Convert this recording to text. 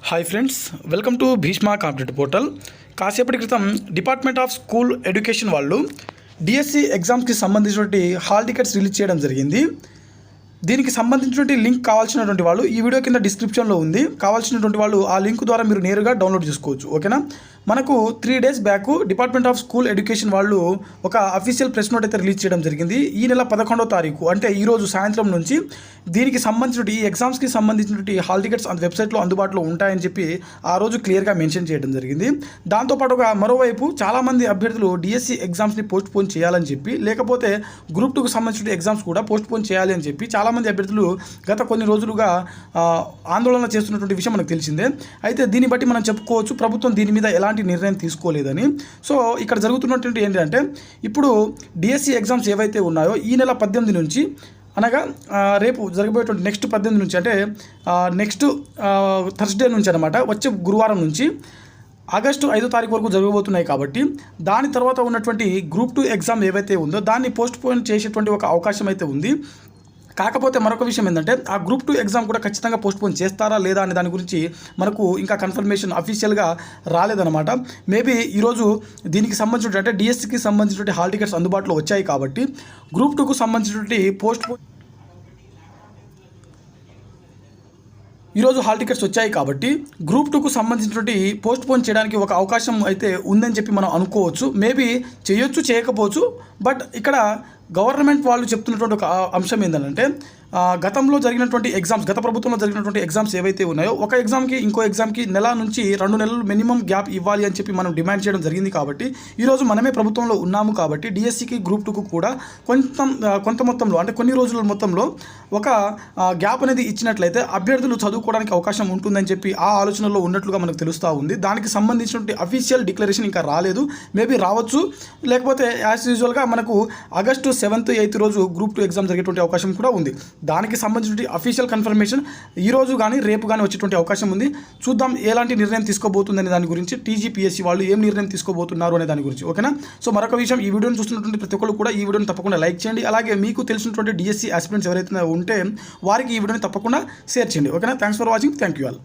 Hi friends, welcome to Bhishma competitive portal. కాసేపటి క్రితం department of school education వాళ్ళు DSC ఎగ్జామ్స్కి సంబంధించినటువంటి హాల్ టికెట్స్ రిలీజ్ చేయడం జరిగింది. దీనికి సంబంధించినటువంటి లింక్ కావాల్సినటువంటి వాళ్ళు ఈ వీడియో కింద డిస్క్రిప్షన్లో ఉంది. కావాల్సినటువంటి వాళ్ళు ఆ లింక్ ద్వారా మీరు నేరుగా డౌన్లోడ్ చేసుకోవచ్చు. ఓకేనా. మనకు 3 days back department of school education వాళ్ళు ఒక అఫీషియల్ ప్రెస్ నోట్ అయితే రిలీజ్ చేయడం జరిగింది. ఈ నెల 11వ తారీఖు అంటే ఈరోజు సాయంత్రం నుంచి దీనికి సంబంధించిన ఈ ఎగ్జామ్స్కి సంబంధించినటువంటి హాల్ టికెట్స్ వెబ్సైట్లో అందుబాటులో ఉంటాయని చెప్పి ఆ రోజు క్లియర్గా మెన్షన్ చేయడం జరిగింది. దాంతోపాటుగా మరోవైపు చాలామంది అభ్యర్థులు డిఎస్సి ఎగ్జామ్స్ని పోస్ట్ పోన్ చేయాలని చెప్పి, లేకపోతే గ్రూప్ 2కు సంబంధించిన ఎగ్జామ్స్ కూడా పోస్ట్ పోన్ చేయాలి అని చెప్పి చాలామంది అభ్యర్థులు గత కొన్ని రోజులుగా ఆందోళన చేస్తున్నటువంటి విషయం మనకు తెలిసిందే. అయితే దీన్ని బట్టి మనం చెప్పుకోవచ్చు ప్రభుత్వం దీని మీద ఎలాంటి నిర్ణయం తీసుకోలేదని. సో ఇక్కడ జరుగుతున్నటువంటి ఏంటంటే ఇప్పుడు డిఎస్సి ఎగ్జామ్స్ ఏవైతే ఉన్నాయో ఈ నెల 18 నుంచి అనగా రేపు జరగబోయేటువంటి నెక్స్ట్ 18 నుంచి అంటే నెక్స్ట్ థర్స్డే నుంచి అనమాట, వచ్చే గురువారం నుంచి ఆగస్టు 5వ తారీఖు వరకు జరగబోతున్నాయి. కాబట్టి దాని తర్వాత ఉన్నటువంటి గ్రూప్ 2 ఎగ్జామ్ ఏవైతే ఉందో దాన్ని పోస్ట్ పోన్ చేసేటువంటి ఒక అవకాశం అయితే ఉంది. కాకపోతే మరొక విషయం ఏంటంటే ఆ గ్రూప్ 2 ఎగ్జామ్ కూడా ఖచ్చితంగా పోస్ట్ పోన్ చేస్తారా లేదా అనే దాని గురించి మనకు ఇంకా కన్ఫర్మేషన్ అఫీషియల్గా రాలేదన్నమాట. మేబీ ఈరోజు దీనికి సంబంధించిన అంటే డిఎస్సికి సంబంధించినటువంటి హాల్ టికెట్స్ అందుబాటులో వచ్చాయి కాబట్టి గ్రూప్ 2కు సంబంధించినటువంటి ఈరోజు హాల్ టికెట్స్ వచ్చాయి కాబట్టి గ్రూప్ 2కు సంబంధించినటువంటి పోస్ట్ పోన్ చేయడానికి ఒక అవకాశం అయితే ఉందని చెప్పి మనం అనుకోవచ్చు. మేబీ చేయొచ్చు, చేయకపోవచ్చు. బట్ ఇక్కడ గవర్నమెంట్ వాళ్ళు చెప్తున్నటువంటి ఒక అంశం ఏంటంటే గతంలో జరిగినటువంటి ఎగ్జామ్స్, గత ప్రభుత్వంలో జరిగినటువంటి ఎగ్జామ్స్ ఏవైతే ఉన్నాయో ఒక ఎగ్జామ్కి ఇంకో ఎగ్జామ్కి నెల నుంచి 2 నెలలు మినిమం గ్యాప్ ఇవ్వాలి అని చెప్పి మనం డిమాండ్ చేయడం జరిగింది. కాబట్టి ఈరోజు మనమే ప్రభుత్వంలో ఉన్నాము కాబట్టి డిఎస్సికి గ్రూప్ 2కు కూడా కొంత మొత్తంలో అంటే కొన్ని రోజుల మొత్తంలో ఒక గ్యాప్ అనేది ఇచ్చినట్లయితే అభ్యర్థులు చదువుకోవడానికి అవకాశం ఉంటుందని చెప్పి ఆ ఆలోచనలో ఉన్నట్లుగా మనకు తెలుస్తూ ఉంది. దానికి సంబంధించినటువంటి అఫీషియల్ డిక్లరేషన్ ఇంకా రాలేదు. మేబీ రావచ్చు, లేకపోతే యాజ్ యూజువల్గా మనకు ఆగస్టు 7th 8th రోజు గ్రూప్ 2 ఎగ్జామ్ జరిగేటువంటి అవకాశం కూడా ఉంది. దానికి సంబంధించిన అఫీషియల్ కన్ఫర్మేషన్ ఈరోజు కానీ రేపు కానీ వచ్చేటువంటి అవకాశం ఉంది. చూద్దాం ఎలాంటి నిర్ణయం తీసుకోబోతుందనే దాని గురించి, టీజీపీఎస్సీ వాళ్ళు ఏం నిర్ణయం తీసుకోబోతున్నారు అనే దాని గురించి. ఓకేనా. సో మరొక విషయం, ఈ వీడియోని చూస్తున్నటువంటి ప్రతి ఒక్కరు కూడా ఈ వీడియోని తప్పకుండా లైక్ చేయండి. అలాగే మీకు తెలిసినటువంటి డిఎస్సి ఆస్పిరెంట్స్ ఎవరైతే ఉంటే వారికి ఈ వీడియోని తప్పకుండా షేర్ చేయండి. ఓకేనా. Thanks for watching. Thank you all.